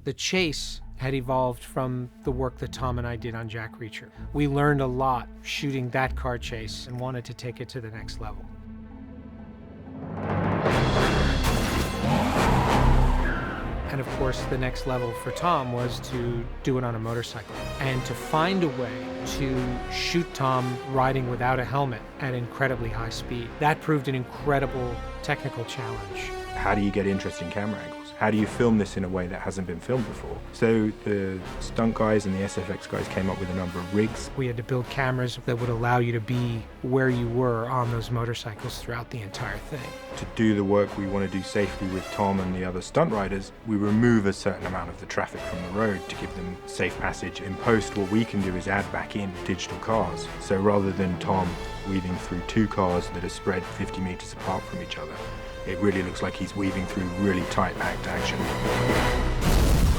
The chase had evolved from the work that Tom and I did on Jack Reacher. We learned a lot shooting that car chase and wanted to take it to the next level. And of course, the next level for Tom was to do it on a motorcycle and to find a way to shoot Tom riding without a helmet at incredibly high speed. That proved an incredible technical challenge. How do you get interesting camera angles? How do you film this in a way that hasn't been filmed before? So the stunt guys and the SFX guys came up with a number of rigs. We had to build cameras that would allow you to be where you were on those motorcycles throughout the entire thing. To do the work we want to do safely with Tom and the other stunt riders, we remove a certain amount of the traffic from the road to give them safe passage. In post, what we can do is add back in digital cars. So rather than Tom weaving through two cars that are spread 50 meters apart from each other, it really looks like he's weaving through really tight packed action.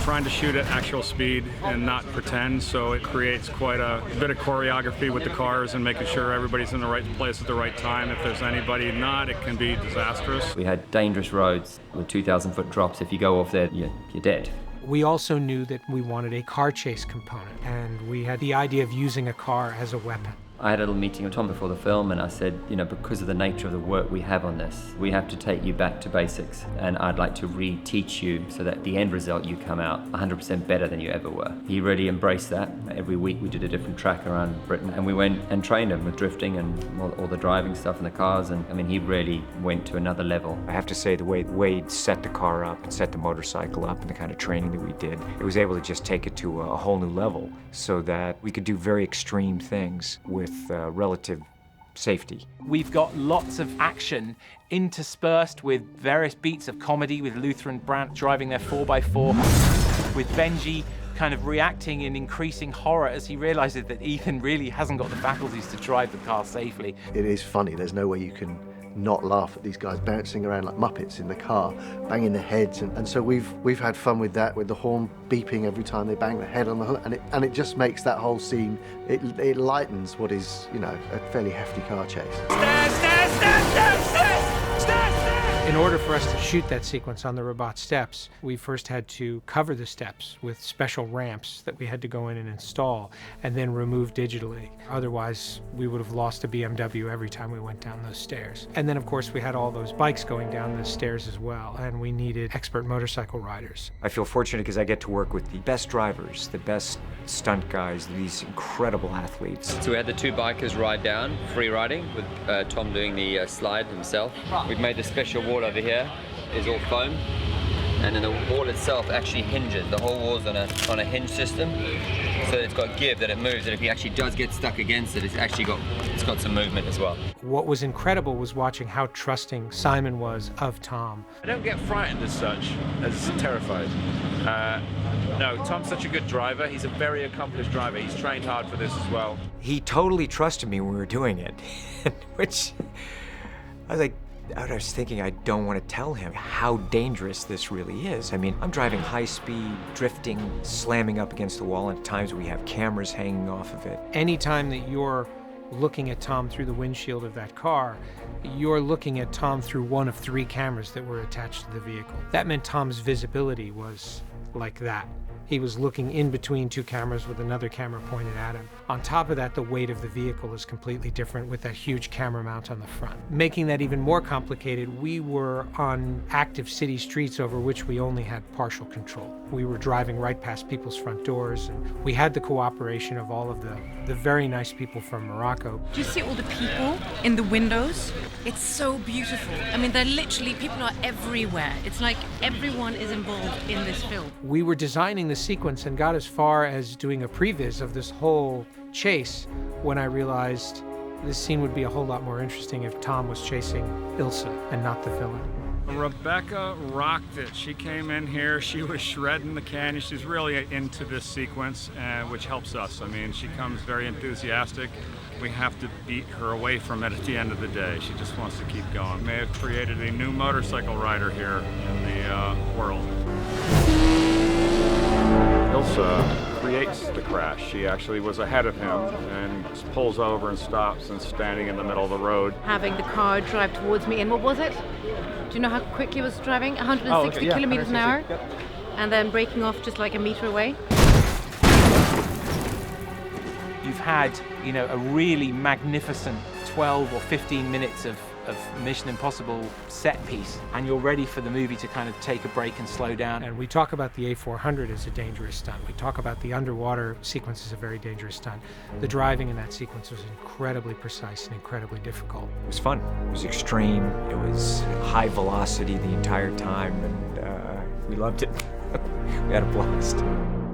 Trying to shoot at actual speed and not pretend, so it creates quite a bit of choreography with the cars and making sure everybody's in the right place at the right time. If there's anybody not, it can be disastrous. We had dangerous roads with 2,000-foot drops. If you go off there, you're dead. We also knew that we wanted a car chase component, and we had the idea of using a car as a weapon. I had a little meeting with Tom before the film, and I said, you know, because of the nature of the work we have on this, we have to take you back to basics, and I'd like to re-teach you so that the end result you come out 100% better than you ever were. He really embraced that. Every week we did a different track around Britain, and we went and trained him with drifting and all the driving stuff in the cars, and I mean, he really went to another level. I have to say, the way Wade set the car up and set the motorcycle up and the kind of training that we did, it was able to just take it to a whole new level so that we could do very extreme things with relative safety. We've got lots of action interspersed with various beats of comedy, with Luther and Brandt driving their 4x4, with Benji kind of reacting in increasing horror as he realizes that Ethan really hasn't got the faculties to drive the car safely. It is funny. There's no way you can not laugh at these guys bouncing around like Muppets in the car, banging their heads, and so we've had fun with that, with the horn beeping every time they bang their head on the hook, and it just makes that whole scene, it lightens what is, you know, a fairly hefty car chase. In order for us to shoot that sequence on the Rabat steps, we first had to cover the steps with special ramps that we had to go in and install and then remove digitally. Otherwise, we would have lost a BMW every time we went down those stairs. And then, of course, we had all those bikes going down the stairs as well, and we needed expert motorcycle riders. I feel fortunate because I get to work with the best drivers, the best stunt guys, these incredible athletes. So we had the two bikers ride down, free riding, with Tom doing the slide himself. We've made the special wall over here is all foam, and then the wall itself actually hinges. The whole wall's on a hinge system, so it's got give that it moves, and if he actually does get stuck against it, it's got some movement as well. What was incredible was watching how trusting Simon was of Tom. I don't get frightened as such, as terrified. No, Tom's such a good driver. He's a very accomplished driver. He's trained hard for this as well. He totally trusted me when we were doing it, which I was thinking I don't want to tell him how dangerous this really is. I mean, I'm driving high speed, drifting, slamming up against the wall, and at times we have cameras hanging off of it. Anytime that you're looking at Tom through the windshield of that car, you're looking at Tom through one of 3 cameras that were attached to the vehicle. That meant Tom's visibility was like that. He was looking in between 2 cameras with another camera pointed at him. On top of that, the weight of the vehicle is completely different with that huge camera mount on the front. Making that even more complicated, we were on active city streets over which we only had partial control. We were driving right past people's front doors, and we had the cooperation of all of the very nice people from Morocco. Do you see all the people in the windows? It's so beautiful. I mean, people are everywhere. It's like everyone is involved in this film. We were designing the sequence and got as far as doing a previs of this whole chase when I realized this scene would be a whole lot more interesting if Tom was chasing Ilsa and not the villain. Rebecca rocked it. She came in here, she was shredding the canyon. She's really into this sequence, which helps us. I mean, she comes very enthusiastic. We have to beat her away from it at the end of the day. She just wants to keep going. May have created a new motorcycle rider here in the world. Ilsa creates the crash. She actually was ahead of him and pulls over and stops and standing in the middle of the road. Having the car drive towards me, and what was it? Do you know how quick he was driving? 160 kilometers an hour? Yep. and then breaking off just like a meter away. You've had, you know, a really magnificent 12 or 15 minutes of Mission Impossible set piece, and you're ready for the movie to kind of take a break and slow down. And we talk about the A400 as a dangerous stunt. We talk about the underwater sequence as a very dangerous stunt. The driving in that sequence was incredibly precise and incredibly difficult. It was fun. It was extreme. It was high velocity the entire time, and we loved it. We had a blast.